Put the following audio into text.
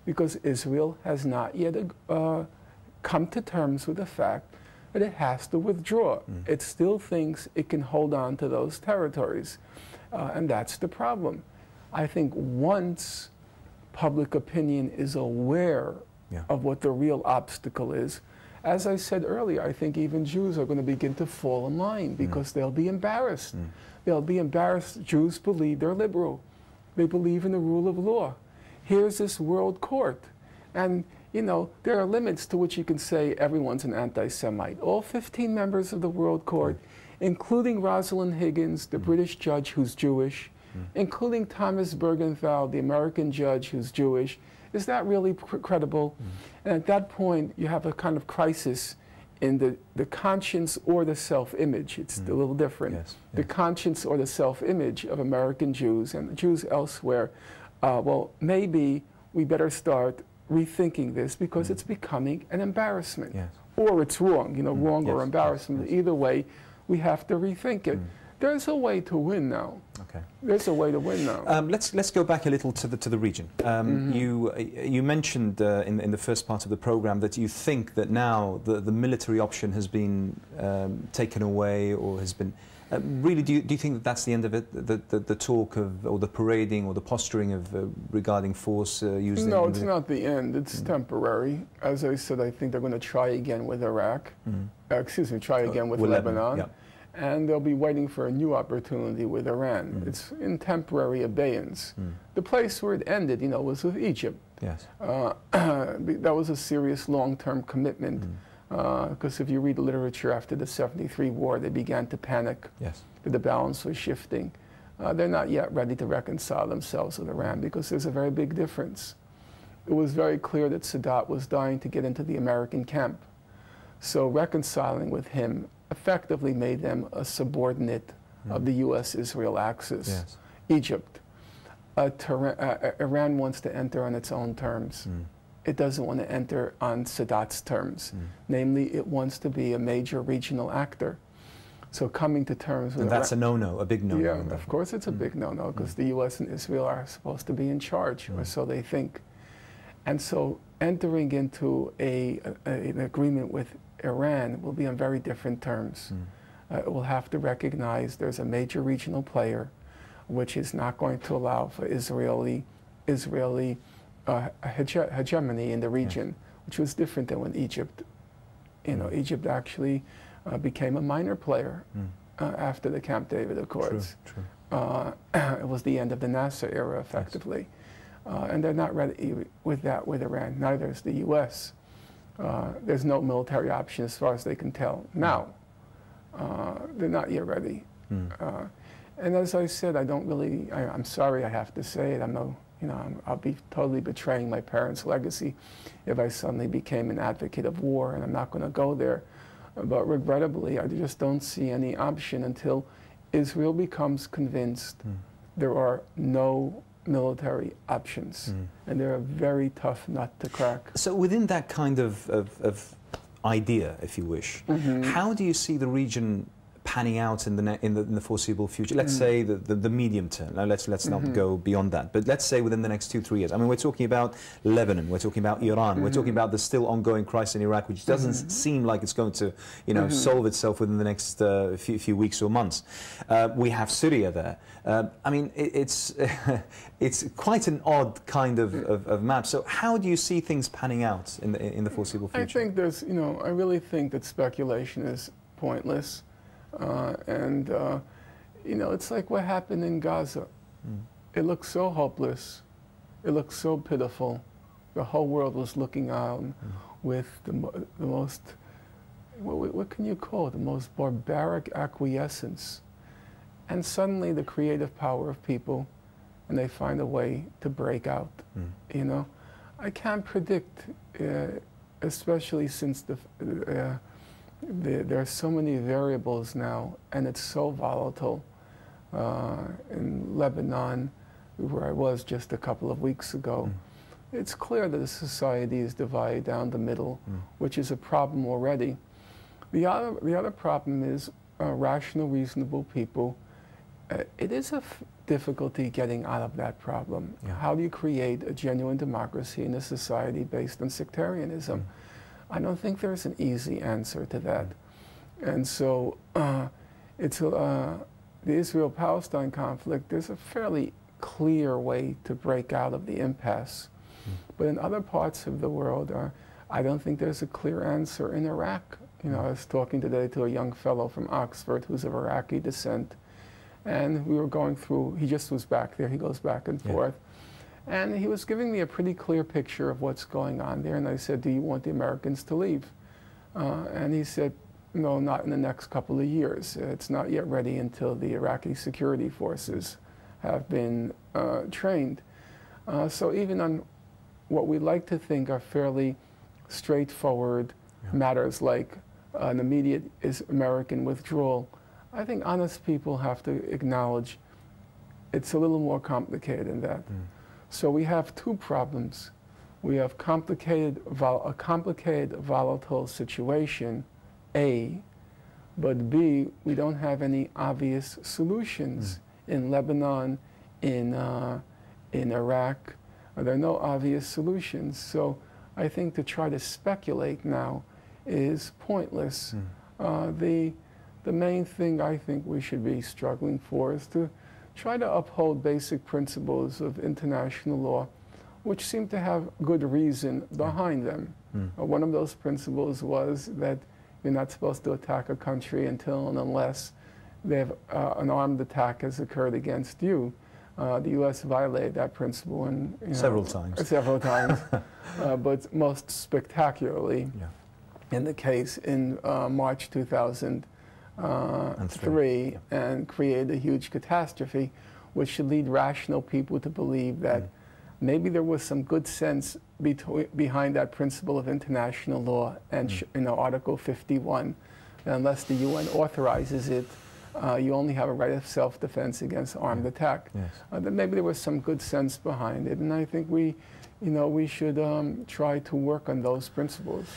because Israel has not yet come to terms with the fact that it has to withdraw. It still thinks it can hold on to those territories, and that's the problem. I think once public opinion is aware of what the real obstacle is, as I said earlier, I think even Jews are going to begin to fall in line because they'll be embarrassed. They'll be embarrassed. Jews believe they're liberal. They believe in the rule of law. Here's this world court. And, you know, there are limits to which you can say everyone's an anti-Semite. All 15 members of the world court, including Rosalind Higgins, the British judge who's Jewish, including Thomas Bergenthal, the American judge who's Jewish, is that really credible? And at that point, you have a kind of crisis in the conscience or the self-image. It's a little different. The conscience or the self-image of American Jews and the Jews elsewhere. Well, maybe we better start rethinking this because it's becoming an embarrassment. Or it's wrong, you know, wrong or embarrassment. Either way, we have to rethink it. There's a way to win now. There's a way to win now. Let's go back a little to the region. You mentioned in the first part of the program that you think that now the military option has been taken away or has been. Really, do you think that that's the end of it? The talk of or the parading or the posturing of regarding force used? No, it's not the end. It's temporary. As I said, I think they're going to try again with Iraq. Excuse me, try again with Lebanon. And they'll be waiting for a new opportunity with Iran. It's in temporary abeyance. The place where it ended, you know, was with Egypt. That was a serious long-term commitment. Because if you read the literature after the '73 war, they began to panic that the balance was shifting. They're not yet ready to reconcile themselves with Iran because there's a very big difference. It was very clear that Sadat was dying to get into the American camp. So reconciling with him effectively made them a subordinate of the U.S.-Israel axis. Egypt. Iran wants to enter on its own terms. It doesn't want to enter on Sadat's terms. Namely, it wants to be a major regional actor. So coming to terms with Iran, that's a no-no, a big no-no. Yeah, of course it's a big no-no because the U.S. and Israel are supposed to be in charge, or so they think. And so entering into an agreement with Iran will be on very different terms. It will have to recognize there's a major regional player which is not going to allow for Israeli hegemony in the region, which was different than when Egypt, you know, Egypt actually became a minor player after the Camp David Accords. It was the end of the Nasser era, effectively. And they're not ready with that with Iran. Neither is the U.S. There's no military option as far as they can tell. Now, they're not yet ready. And as I said, I don't really, I'm sorry I have to say it, I'll be totally betraying my parents' legacy if I suddenly became an advocate of war, and I'm not going to go there. But regrettably, I just don't see any option until Israel becomes convinced there are no military options, and they're a very tough nut to crack. So within that kind of idea, if you wish, how do you see the region panning out in the foreseeable future? Let's say the medium term. Now let's not go beyond that, but let's say within the next 2-3 years. I mean, we're talking about Lebanon, we're talking about Iran, we're talking about the still ongoing crisis in Iraq, which doesn't seem like it's going to, you know, solve itself within the next few weeks or months. We have Syria there. I mean, it's quite an odd kind of map. So how do you see things panning out in the foreseeable future? I think there's, you know, I really think that speculation is pointless. You know, it's like what happened in Gaza. It looked so hopeless. It looked so pitiful. The whole world was looking on with the most, what can you call it, the most barbaric acquiescence. And suddenly the creative power of people, and they find a way to break out, you know. I can't predict, especially since there are so many variables now, and it's so volatile. In Lebanon, where I was just a couple of weeks ago, it's clear that the society is divided down the middle, which is a problem already. The other problem is rational, reasonable people. difficulty getting out of that problem. Yeah. How do you create a genuine democracy in a society based on sectarianism? I don't think there's an easy answer to that. And so the Israel-Palestine conflict, there's a fairly clear way to break out of the impasse. But in other parts of the world, I don't think there's a clear answer in Iraq. You know, I was talking today to a young fellow from Oxford who's of Iraqi descent, and we were going through, he just was back there, he goes back and forth, and he was giving me a pretty clear picture of what's going on there, and I said, do you want the Americans to leave? And he said, no, not in the next couple of years. It's not yet ready until the Iraqi security forces have been trained. So even on what we like to think are fairly straightforward matters like an immediate American withdrawal, I think honest people have to acknowledge it's a little more complicated than that. So we have two problems. We have a complicated, volatile situation, A, but B, we don't have any obvious solutions. In Lebanon, in Iraq, there are no obvious solutions. So I think to try to speculate now is pointless. The main thing I think we should be struggling for is to try to uphold basic principles of international law, which seem to have good reason behind them. One of those principles was that you're not supposed to attack a country until and unless they have, an armed attack has occurred against you. The U.S. violated that principle and several times. Several times, but most spectacularly in the case in March 2003 and created a huge catastrophe, which should lead rational people to believe that maybe there was some good sense behind that principle of international law and Article 51. Unless the UN authorizes it, you only have a right of self-defense against armed attack. That maybe there was some good sense behind it, and I think we should try to work on those principles.